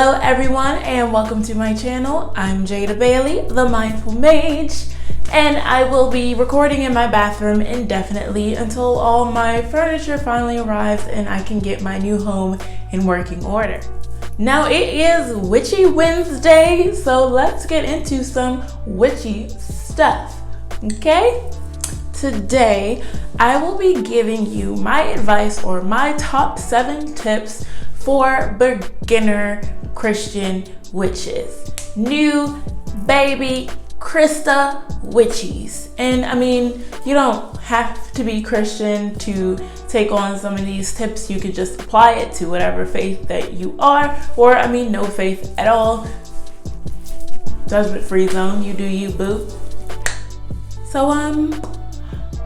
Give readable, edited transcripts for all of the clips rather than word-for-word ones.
Hello everyone and welcome to my channel. I'm Jada Bailey, the Mindful Mage, and I will be recording in my bathroom indefinitely until all my furniture finally arrives and I can get my new home in working order. Now it is Witchy Wednesday, so let's get into some witchy stuff, okay? Today, I will be giving you my advice or my top 7 tips for beginner Christian witches. New baby Krista witchies. And I mean, you don't have to be Christian to take on some of these tips. You could just apply it to whatever faith that you are, or I mean, no faith at all. Judgment free zone, you do you, boo. So,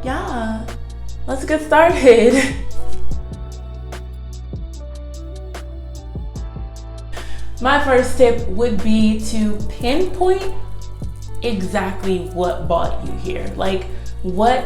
yeah, let's get started. My first tip would be to pinpoint exactly what brought you here. Like, what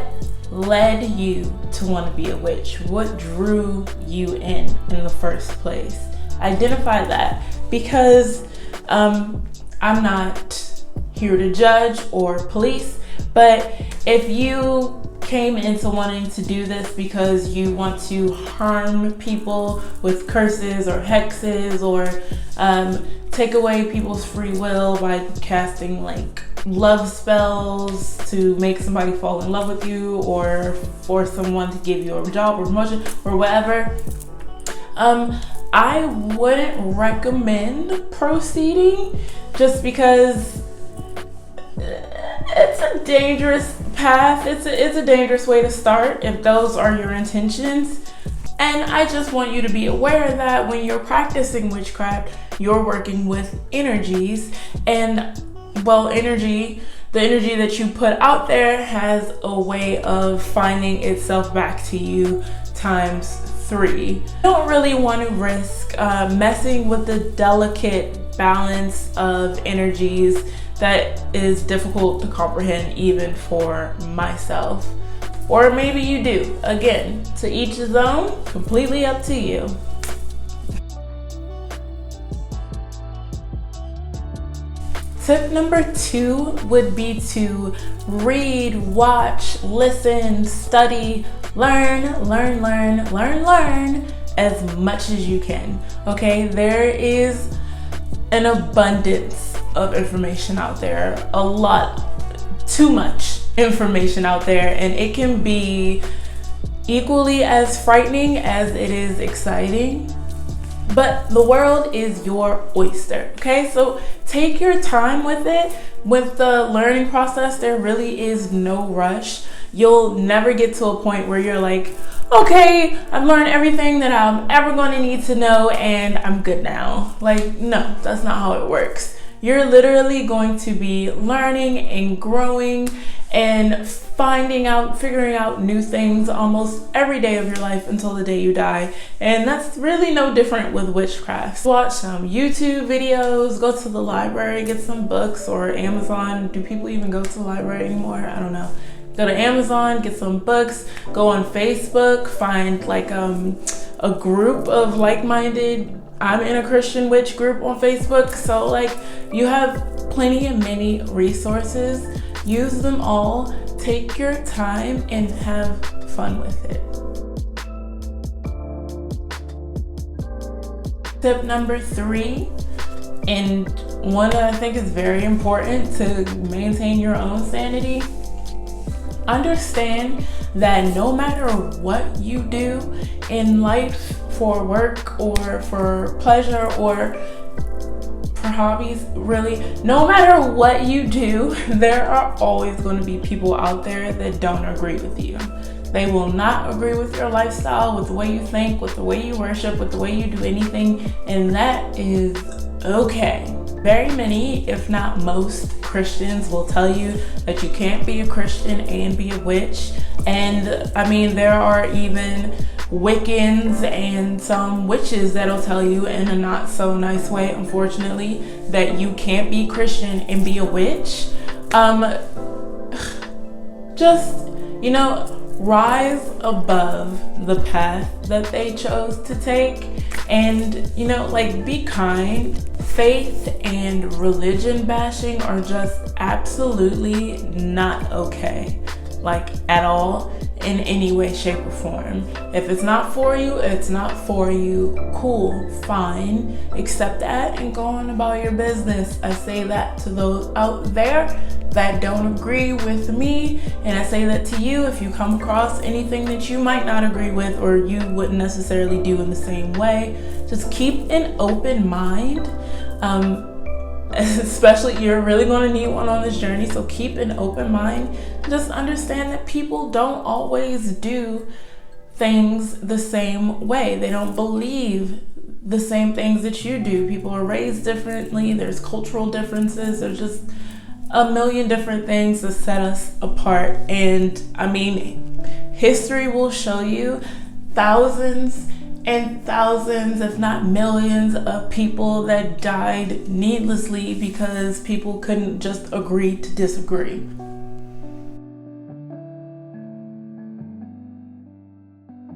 led you to want to be a witch? What drew you in the first place? Identify that, because I'm not here to judge or police, but if you came into wanting to do this because you want to harm people with curses or hexes, or take away people's free will by casting like love spells to make somebody fall in love with you, or for someone to give you a job or promotion or whatever, I wouldn't recommend proceeding, just because it's a dangerous path. It's a dangerous way to start if those are your intentions. And I just want you to be aware that when you're practicing witchcraft, you're working with energies, and well, the energy that you put out there has a way of finding itself back to you times 3. You don't really want to risk messing with the delicate balance of energies that is difficult to comprehend even for myself. Or maybe you do. Again, to each his own, completely up to you. Tip number 2 would be to read, watch, listen, study, learn as much as you can. Okay, there is an abundance of information out there, too much information out there, and it can be equally as frightening as it is exciting. But the world is your oyster, okay? So take your time with it. With the learning process, there really is no rush. You'll never get to a point where you're like, okay, I've learned everything that I'm ever going to need to know and I'm good now. Like, no, that's not how it works. You're literally going to be learning and growing and figuring out new things almost every day of your life until the day you die. And that's really no different with witchcraft. Watch some YouTube videos, go to the library, get some books, or Amazon. Do people even go to the library anymore? I don't know. Go to Amazon, get some books, go on Facebook, find like a group of like-minded, I'm in a Christian witch group on Facebook. So like, you have plenty of many resources. Use them all, take your time, and have fun with it. Tip number 3, and one that I think is very important to maintain your own sanity. Understand that no matter what you do in life, for work or for pleasure or for hobbies, really, no matter what you do, there are always going to be people out there that don't agree with you. They will not agree with your lifestyle, with the way you think, with the way you worship, with the way you do anything, and that is okay. Very many, if not most, Christians will tell you that you can't be a Christian and be a witch. And I mean, there are even Wiccans and some witches that'll tell you in a not so nice way, unfortunately, that you can't be Christian and be a witch. Just, rise above the path that they chose to take, and like, be kind. Faith and religion bashing are just absolutely not okay, like, at all, in any way, shape, or form. If it's not for you, it's not for you. Cool, fine, accept that and go on about your business. I say that to those out there that don't agree with me, and I say that to you if you come across anything that you might not agree with or you wouldn't necessarily do in the same way. Just keep an open mind. Especially, you're really going to need one on this journey, so keep an open mind. Just understand that people don't always do things the same way. They don't believe the same things that you do. People are raised differently. There's cultural differences. There's just a million different things that set us apart. And I mean, history will show you thousands and thousands, if not millions, of people that died needlessly because people couldn't just agree to disagree.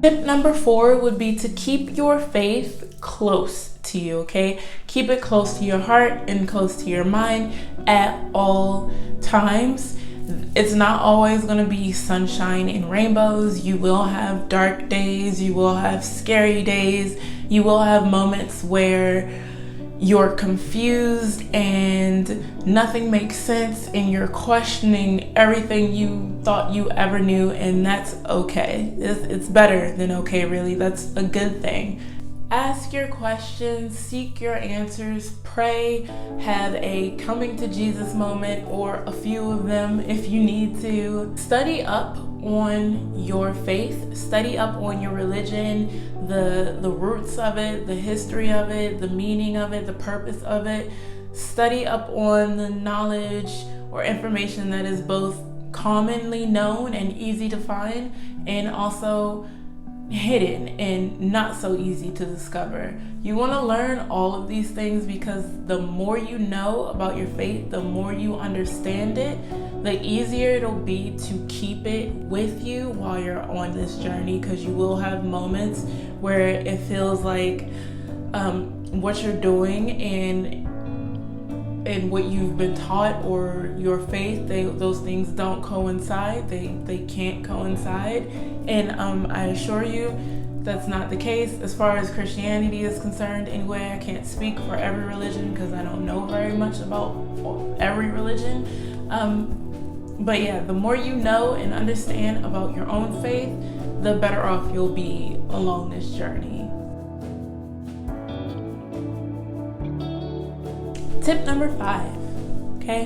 Tip number 4 would be to keep your faith close to you, okay? Keep it close to your heart and close to your mind at all times. It's not always going to be sunshine and rainbows. You will have dark days. You will have scary days. You will have moments where you're confused and nothing makes sense and you're questioning everything you thought you ever knew, and that's okay. It's better than okay, really. That's a good thing. Ask your questions, seek your answers, pray, have a coming to Jesus moment or a few of them if you need to. Study up on your faith, study up on your religion, the roots of it, the history of it, the meaning of it, the purpose of it. Study up on the knowledge or information that is both commonly known and easy to find, and also hidden and not so easy to discover. You want to learn all of these things because the more you know about your faith, the more you understand it, the easier it'll be to keep it with you while you're on this journey, because you will have moments where it feels like what you're doing and what you've been taught or your faith, those things don't coincide. They can't coincide. And I assure you that's not the case as far as Christianity is concerned. Anyway, I can't speak for every religion because I don't know very much about every religion. But yeah, the more you know and understand about your own faith, the better off you'll be along this journey. Tip number 5, okay?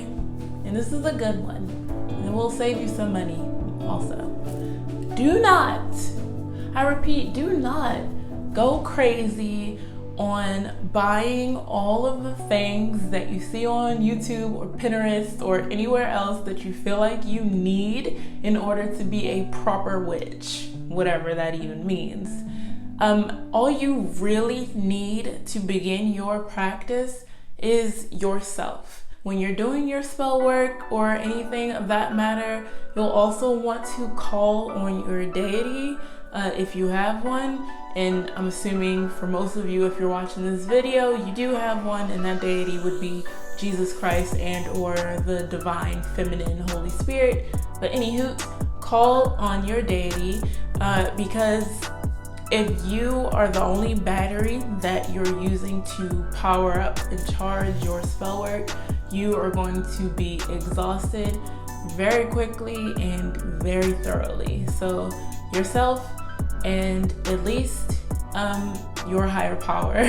And this is a good one, and it will save you some money also. Do not, I repeat, do not go crazy on buying all of the things that you see on YouTube or Pinterest or anywhere else that you feel like you need in order to be a proper witch, whatever that even means. All you really need to begin your practice is yourself. When you're doing your spell work or anything of that matter, you'll also want to call on your deity if you have one. And I'm assuming for most of you, if you're watching this video, you do have one, and that deity would be Jesus Christ and or the divine feminine Holy Spirit. But anywho, call on your deity because if you are the only battery that you're using to power up and charge your spell work, you are going to be exhausted very quickly and very thoroughly. So yourself and at least your higher power.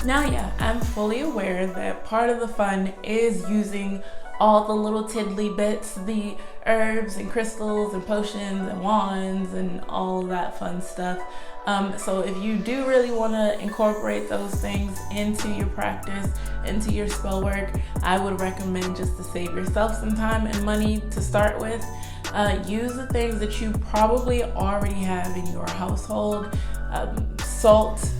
Now, yeah, I'm fully aware that part of the fun is using all the little tiddly bits, the herbs and crystals and potions and wands and all that fun stuff. So if you do really want to incorporate those things into your practice, into your spell work, I would recommend, just to save yourself some time and money to start with, use the things that you probably already have in your household. Salt,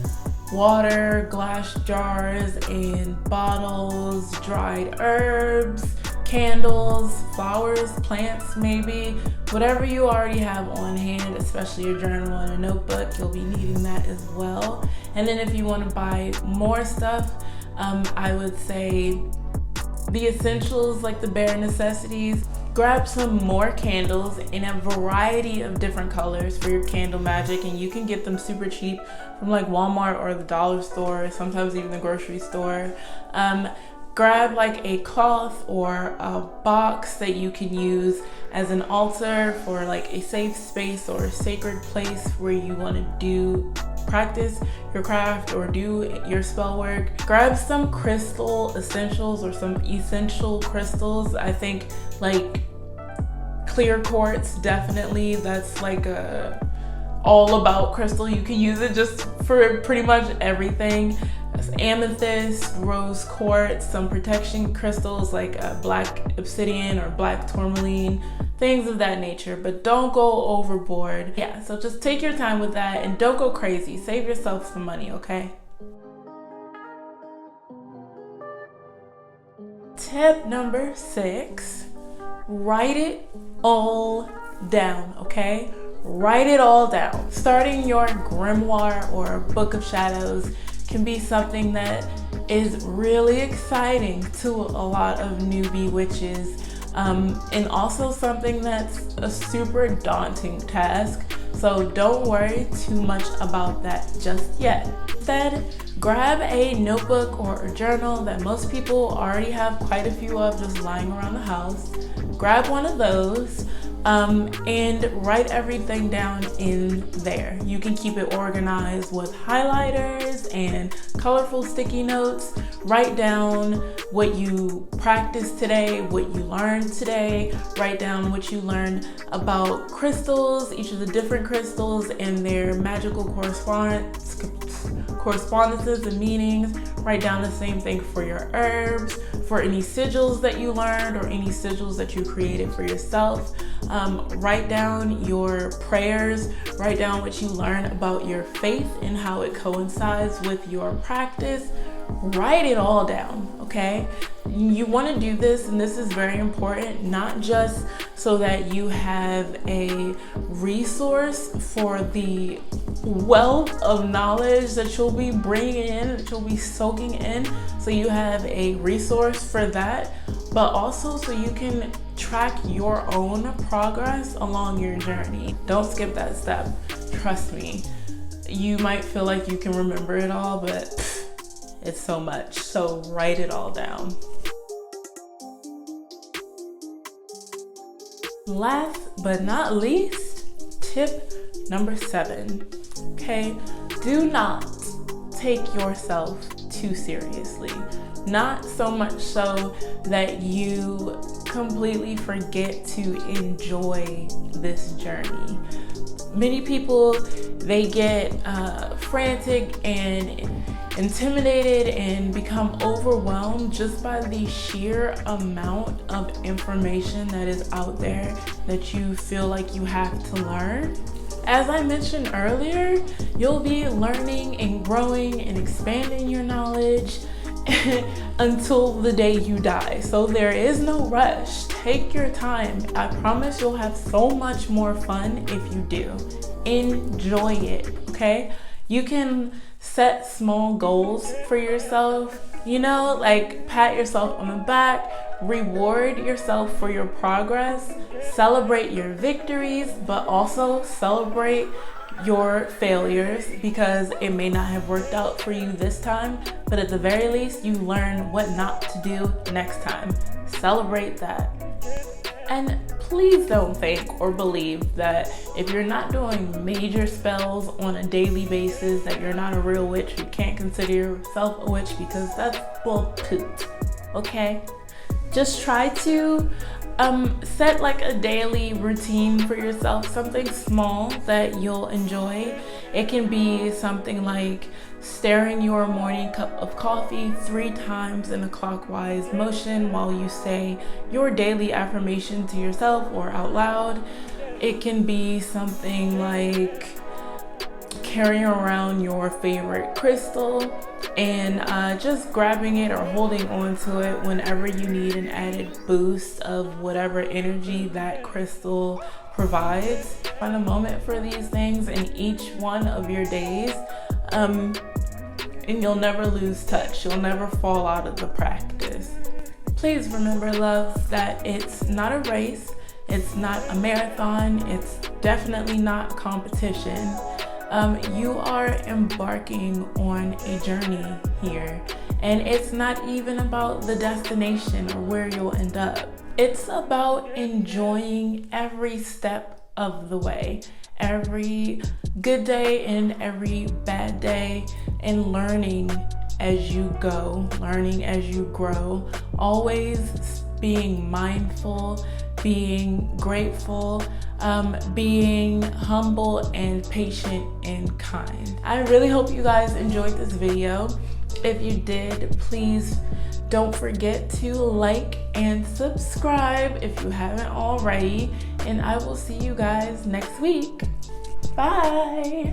water, glass jars and bottles, dried herbs, candles, flowers, plants maybe, whatever you already have on hand, especially your journal and a notebook, you'll be needing that as well. And then if you want to buy more stuff, I would say the essentials, like the bare necessities. Grab some more candles in a variety of different colors for your candle magic, and you can get them super cheap from like Walmart or the dollar store, sometimes even the grocery store. Grab like a cloth or a box that you can use as an altar for like a safe space or a sacred place where you want to practice your craft or do your spell work. Grab some crystal essentials or some essential crystals. I think like clear quartz, definitely. That's like a all about crystal. You can use it just for pretty much everything. Amethyst, rose quartz, some protection crystals like black obsidian or black tourmaline, things of that nature, but don't go overboard. Yeah, so just take your time with that and don't go crazy. Save yourself some money, okay? Tip number 6, write it all down, okay? Write it all down. Starting your grimoire or book of shadows can be something that is really exciting to a lot of newbie witches, and also something that's a super daunting task. So don't worry too much about that just yet. Instead, grab a notebook or a journal that most people already have quite a few of just lying around the house. Grab one of those. And write everything down in there. You can keep it organized with highlighters and colorful sticky notes. Write down what you practiced today, what you learned today. Write down what you learned about crystals, each of the different crystals and their magical correspondences and meanings. Write down the same thing for your herbs, for any sigils that you learned or any sigils that you created for yourself. Write down your prayers, write down what you learn about your faith and how it coincides with your practice. Write it all down, okay? You want to do this, and this is very important, not just so that you have a resource for the wealth of knowledge that you'll be bringing in, that you'll be soaking in, so you have a resource for that, but also so you can track your own progress along your journey. Don't skip that step. Trust me. You might feel like you can remember it all, but it's so much. So write it all down. Last but not least, tip number 7. Okay, do not take yourself too seriously. Not so much so that you completely forget to enjoy this journey. Many people, they get frantic and intimidated and become overwhelmed just by the sheer amount of information that is out there that you feel like you have to learn. As I mentioned earlier, you'll be learning and growing and expanding your knowledge until the day you die. So there is no rush. Take your time. I promise you'll have so much more fun if you do. Enjoy it, okay? You can set small goals for yourself, like pat yourself on the back, reward yourself for your progress, celebrate your victories, but also celebrate your failures, because it may not have worked out for you this time, but at the very least you learn what not to do next time. Celebrate that. And please don't think or believe that if you're not doing major spells on a daily basis that you're not a real witch. You can't consider yourself a witch, because that's bull poop, okay? Just try to set like a daily routine for yourself, something small that you'll enjoy. It can be something like stirring your morning cup of coffee 3 times in a clockwise motion while you say your daily affirmation to yourself or out loud. It can be something like carrying around your favorite crystal and just grabbing it or holding on to it whenever you need an added boost of whatever energy that crystal provides. Find a moment for these things in each one of your days, and you'll never lose touch. You'll never fall out of the practice. Please remember, love, that it's not a race. It's not a marathon. It's definitely not competition. You are embarking on a journey here, and it's not even about the destination or where you'll end up. It's about enjoying every step of the way, every good day and every bad day, and learning as you go, learning as you grow, always being mindful, being grateful, being humble and patient and kind. I really hope you guys enjoyed this video. If you did, please don't forget to like and subscribe if you haven't already, and I will see you guys next week. Bye.